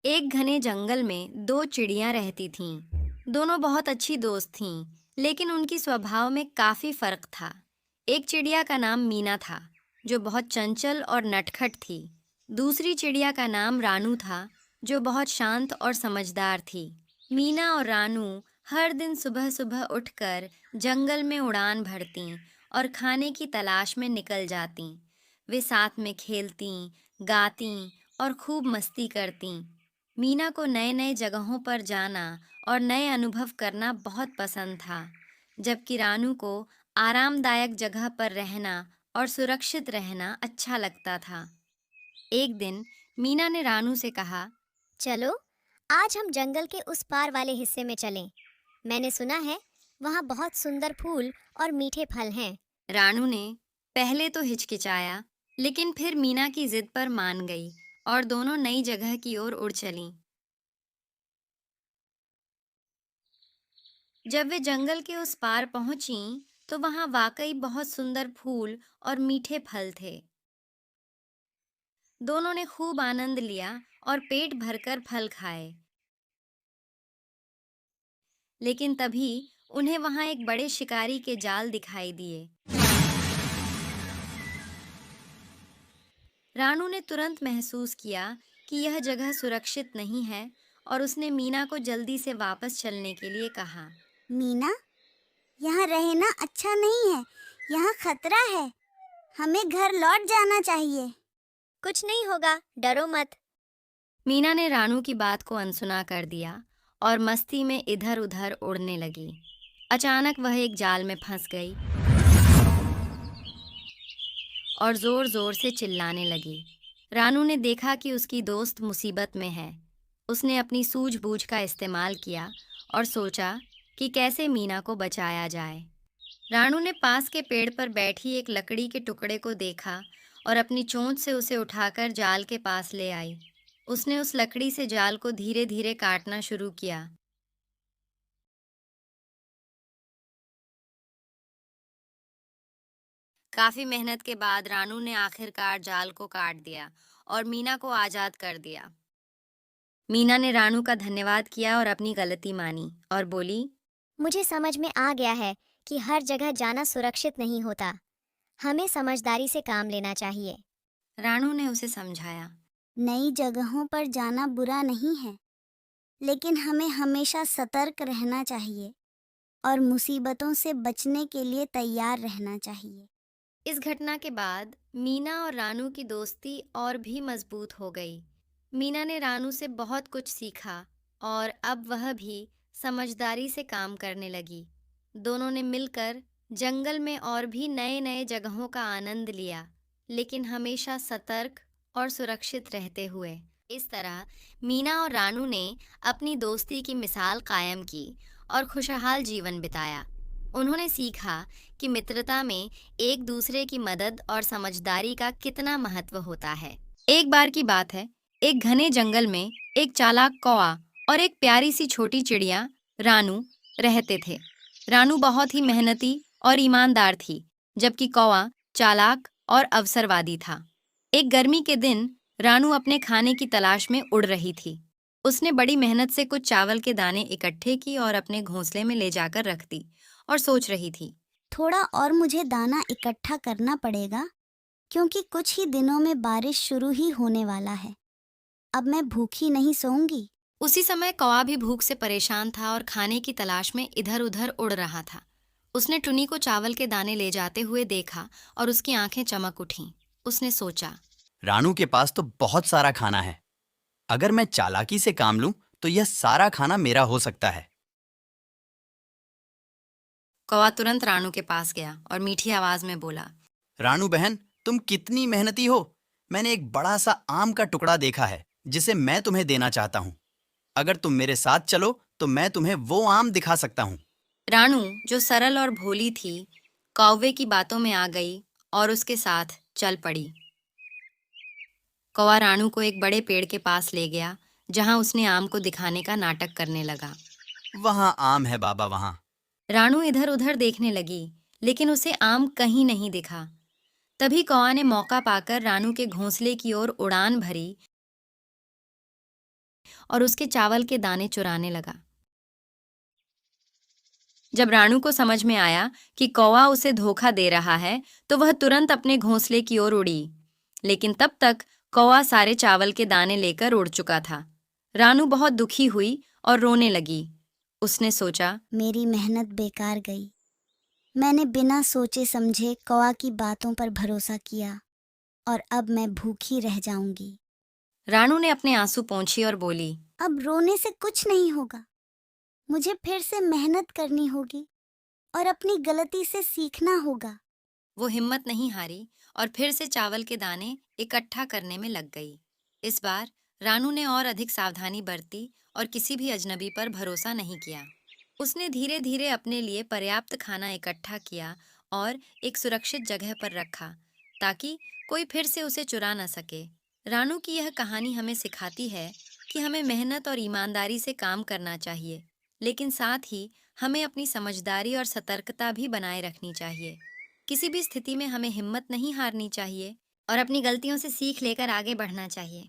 एक घने जंगल में दो चिड़ियां रहती थीं। दोनों बहुत अच्छी दोस्त थीं, लेकिन उनकी स्वभाव में काफी फर्क था। एक चिड़िया का नाम मीना था, जो बहुत चंचल और नटखट थी। दूसरी चिड़िया का नाम रानू था, जो बहुत शांत और समझदार थी। मीना और रानू हर दिन सुबह सुबह उठकर जंगल में उड़ान भरतीं और खाने की तलाश में निकल जातीं। वे साथ में खेलतीं, गातीं और खूब मस्ती करतीं। मीना को नए नए जगहों पर जाना और नए अनुभव करना बहुत पसंद था, जबकि रानू को आरामदायक जगह पर रहना और सुरक्षित रहना अच्छा लगता था। एक दिन मीना ने रानू से कहा, चलो, आज हम जंगल के उस पार वाले हिस्से में चलें। मैंने सुना है वहाँ बहुत सुंदर फूल और मीठे फल हैं। रानू ने पहले तो हिचकिचाया, लेकिन फिर मीना की जिद पर मान गई और दोनों नई जगह की ओर उड़ चलीं। जब वे जंगल के उस पार पहुंचीं, तो वहां वाकई बहुत सुंदर फूल और मीठे फल थे। दोनों ने खूब आनंद लिया और पेट भरकर फल खाए। लेकिन तभी उन्हें वहां एक बड़े शिकारी के जाल दिखाई दिए। रानू ने तुरंत महसूस किया कि यह जगह सुरक्षित नहीं है और उसने मीना को जल्दी से वापस चलने के लिए कहा। मीना, यहाँ रहना अच्छा नहीं है। यहाँ खतरा है। हमें घर लौट जाना चाहिए। कुछ नहीं होगा, डरो मत। मीना ने रानू की बात को अनसुना कर दिया और मस्ती में इधर उधर उड़ने लगी। अचानक वह एक जाल में फंस गई और जोर जोर से चिल्लाने लगी। रानू ने देखा कि उसकी दोस्त मुसीबत में है। उसने अपनी सूझबूझ का इस्तेमाल किया और सोचा कि कैसे मीना को बचाया जाए। रानू ने पास के पेड़ पर बैठी एक लकड़ी के टुकड़े को देखा और अपनी चोंच से उसे उठाकर जाल के पास ले आई। उसने उस लकड़ी से जाल को धीरे धीरे काटना शुरू किया। काफी मेहनत के बाद रानू ने आखिरकार जाल को काट दिया और मीना को आजाद कर दिया। मीना ने रानू का धन्यवाद किया और अपनी गलती मानी और बोली, मुझे समझ में आ गया है कि हर जगह जाना सुरक्षित नहीं होता। हमें समझदारी से काम लेना चाहिए। रानू ने उसे समझाया। नई जगहों पर जाना बुरा नहीं है, लेकिन हमें हमेशा सतर्क रहना चाहिए और मुसीबतों से बचने के लिए तैयार रहना चाहिए। इस घटना के बाद मीना और रानू की दोस्ती और भी मजबूत हो गई। मीना ने रानू से बहुत कुछ सीखा और अब वह भी समझदारी से काम करने लगी। दोनों ने मिलकर जंगल में और भी नए नए जगहों का आनंद लिया, लेकिन हमेशा सतर्क और सुरक्षित रहते हुए। इस तरह मीना और रानू ने अपनी दोस्ती की मिसाल कायम की और खुशहाल जीवन बिताया। उन्होंने सीखा कि मित्रता में एक दूसरे की मदद और समझदारी का कितना महत्व होता है। एक बार की बात है, एक घने जंगल में एक चालाक कौवा और एक प्यारी सी छोटी चिड़िया रानू रहते थे। रानू बहुत ही मेहनती और ईमानदार थी, जबकि कौवा चालाक और अवसरवादी था। एक गर्मी के दिन रानू अपने खाने की तलाश में उड़ रही थी। उसने बड़ी मेहनत से कुछ चावल के दाने इकट्ठे की और अपने घोंसले में ले जाकर रख दी और सोच रही थी, थोड़ा और मुझे दाना इकट्ठा करना पड़ेगा, क्योंकि कुछ ही दिनों में बारिश शुरू ही होने वाला है। अब मैं भूखी नहीं सोऊंगी। उसी समय कौवा भी भूख से परेशान था और खाने की तलाश में इधर उधर उड़ रहा था। उसने टुनी को चावल के दाने ले जाते हुए देखा और उसकी आंखें चमक उठीं। उसने सोचा, रानू के पास तो बहुत सारा खाना है। अगर मैं चालाकी से काम लूं तो यह सारा खाना मेरा हो सकता है। कौवा तुरंत रानू के पास गया और मीठी आवाज में बोला, रानू बहन, तुम कितनी मेहनती हो। मैंने एक बड़ा सा आम का टुकड़ा देखा है जिसे मैं तुम्हें देना चाहता हूँ। अगर तुम मेरे साथ चलो तो मैं तुम्हें वो आम दिखा सकता हूँ। रानू, जो सरल और भोली थी, कौवे की बातों में आ गई और उसके साथ चल पड़ी। कौवा रानू को एक बड़े पेड़ के पास ले गया, जहां उसने आम को दिखाने का नाटक करने लगा। वहाँ आम है बाबा, वहाँ। रानू इधर उधर देखने लगी, लेकिन उसे आम कहीं नहीं दिखा। तभी कौवा ने मौका पाकर रानू के घोंसले की ओर उड़ान भरी और उसके चावल के दाने चुराने लगा। जब रानू को समझ में आया कि कौवा उसे धोखा दे रहा है, तो वह तुरंत अपने घोंसले की ओर उड़ी। लेकिन तब तक कौवा सारे चावल के दाने लेकर उड़ चुका था। रानू बहुत दुखी हुई और रोने लगी। उसने सोचा, मेरी मेहनत बेकार गई। मैंने बिना सोचे समझे कौवा की बातों पर भरोसा किया और अब मैं भूखी रह जाऊंगी। रानू ने अपने आंसू पोंछी और बोली, अब रोने से कुछ नहीं होगा। मुझे फिर से मेहनत करनी होगी और अपनी गलती से सीखना होगा। वो हिम्मत नहीं हारी और फिर से चावल के दाने इकट्ठा करने में लग गई। इस बार रानू ने और अधिक सावधानी बरती और किसी भी अजनबी पर भरोसा नहीं किया। उसने धीरे धीरे अपने लिए पर्याप्त खाना इकट्ठा किया और एक सुरक्षित जगह पर रखा, ताकि कोई फिर से उसे चुरा न सके। रानू की यह कहानी हमें सिखाती है कि हमें मेहनत और ईमानदारी से काम करना चाहिए, लेकिन साथ ही हमें अपनी समझदारी और सतर्कता भी बनाए रखनी चाहिए। किसी भी स्थिति में हमें हिम्मत नहीं हारनी चाहिए और अपनी गलतियों से सीख लेकर आगे बढ़ना चाहिए।